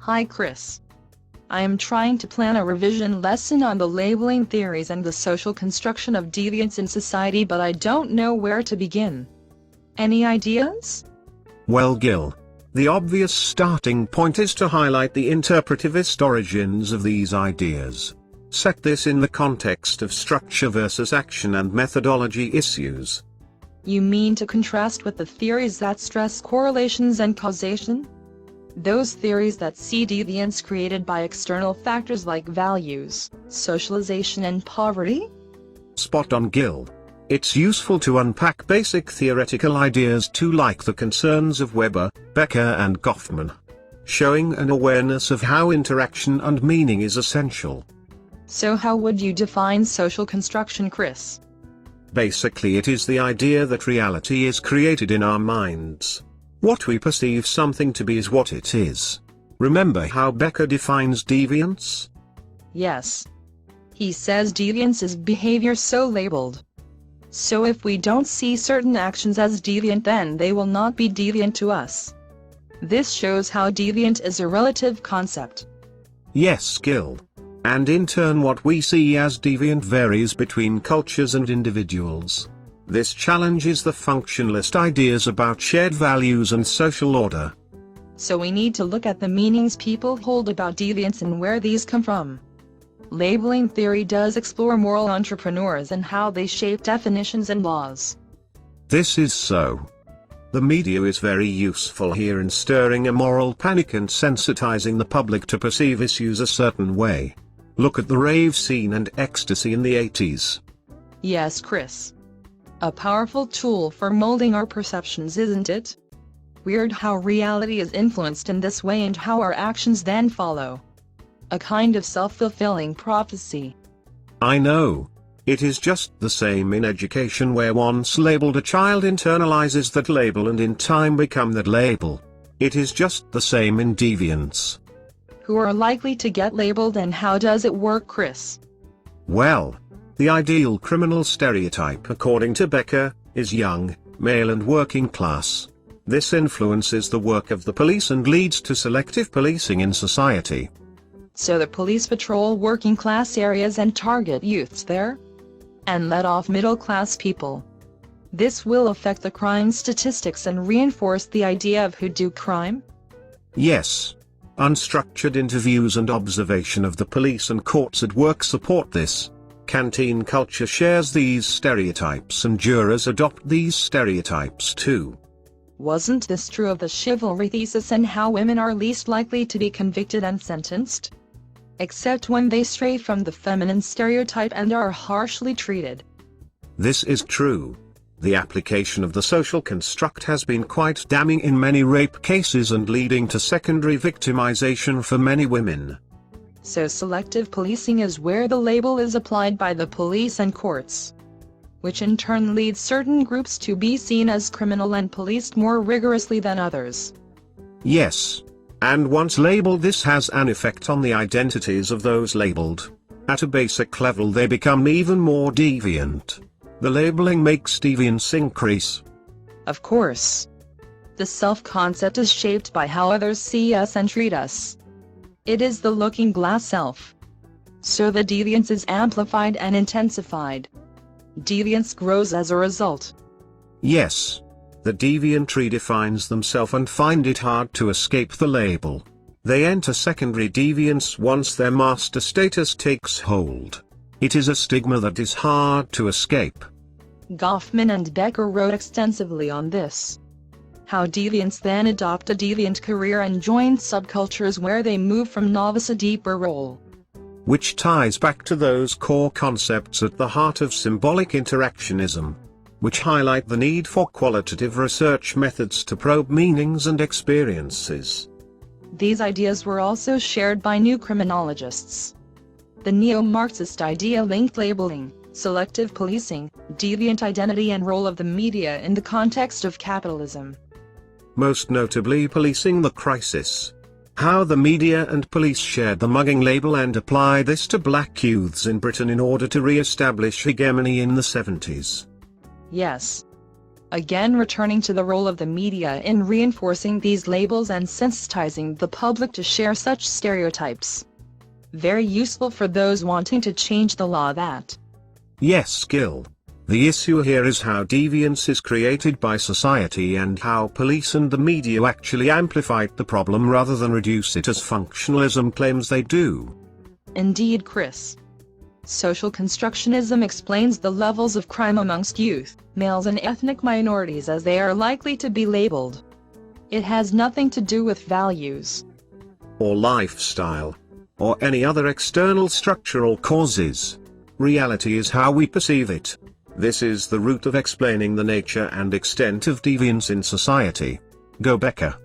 Hi Chris. I am trying to plan a revision lesson on the labeling theories and the social construction of deviance in society, but I don't know where to begin. Any ideas? Well, Gil, the obvious starting point is to highlight the interpretivist origins of these ideas. Set this in the context of structure versus action and methodology issues. You mean to contrast with the theories that stress correlations and causation? Those theories that see deviance created by external factors like values, socialization and poverty? Spot on, Gil. It's useful to unpack basic theoretical ideas too, like the concerns of Weber, Becker and Goffman, showing an awareness of how interaction and meaning is essential. So how would you define social construction, Chris? Basically, it is the idea that reality is created in our minds. What we perceive something to be is what it is. Remember how Becker defines deviance? Yes. He says deviance is behavior so labeled. So if we don't see certain actions as deviant, then they will not be deviant to us. This shows how deviant is a relative concept. Yes, Gil. And in turn, what we see as deviant varies between cultures and individuals. This challenges the functionalist ideas about shared values and social order. So we need to look at the meanings people hold about deviance and where these come from. Labeling theory does explore moral entrepreneurs and how they shape definitions and laws. This is so. The media is very useful here in stirring a moral panic and sensitizing the public to perceive issues a certain way. Look at the rave scene and ecstasy in the 80s. Yes, Chris. A powerful tool for molding our perceptions, isn't it? Weird how reality is influenced in this way and how our actions then follow. A kind of self-fulfilling prophecy. I know. It is just the same in education, where once labeled a child internalizes that label and in time become that label. It is just the same in deviance. Who are likely to get labeled and how does it work, Chris? Well, the ideal criminal stereotype according to Becker is young, male and working class. This influences the work of the police and leads to selective policing in society. So the police patrol working class areas and target youths there? And let off middle class people. This will affect the crime statistics and reinforce the idea of who do crime? Yes. Unstructured interviews and observation of the police and courts at work support this. Canteen culture shares these stereotypes and jurors adopt these stereotypes too. Wasn't this true of the chivalry thesis and how women are least likely to be convicted and sentenced? Except when they stray from the feminine stereotype and are harshly treated. This is true. The application of the social construct has been quite damning in many rape cases and leading to secondary victimization for many women. So selective policing is where the label is applied by the police and courts, which in turn leads certain groups to be seen as criminal and policed more rigorously than others. Yes. And once labeled, this has an effect on the identities of those labeled. At a basic level, they become even more deviant. The labeling makes deviance increase. Of course. The self-concept is shaped by how others see us and treat us. It is the looking glass self. So the deviance is amplified and intensified. Deviance grows as a result. Yes. The deviant redefines themselves and find it hard to escape the label. They enter secondary deviance once their master status takes hold. It is a stigma that is hard to escape. Goffman and Becker wrote extensively on this. How deviants then adopt a deviant career and join subcultures where they move from novice to deeper role. Which ties back to those core concepts at the heart of symbolic interactionism, which highlight the need for qualitative research methods to probe meanings and experiences. These ideas were also shared by new criminologists. The neo-Marxist idea linked labeling, selective policing, deviant identity and role of the media in the context of capitalism. Most notably policing the crisis. How the media and police shared the mugging label and apply this to black youths in Britain in order to re-establish hegemony in the 70s. Yes. Again, returning to the role of the media in reinforcing these labels and sensitizing the public to share such stereotypes. Very useful for those wanting to change the law that. Yes, Gil. The issue here is how deviance is created by society and how police and the media actually amplify the problem rather than reduce it as functionalism claims they do. Indeed, Chris. Social constructionism explains the levels of crime amongst youth, males and ethnic minorities as they are likely to be labeled. It has nothing to do with values, or lifestyle, or any other external structural causes. Reality is how we perceive it. This is the root of explaining the nature and extent of deviance in society. Go Becca.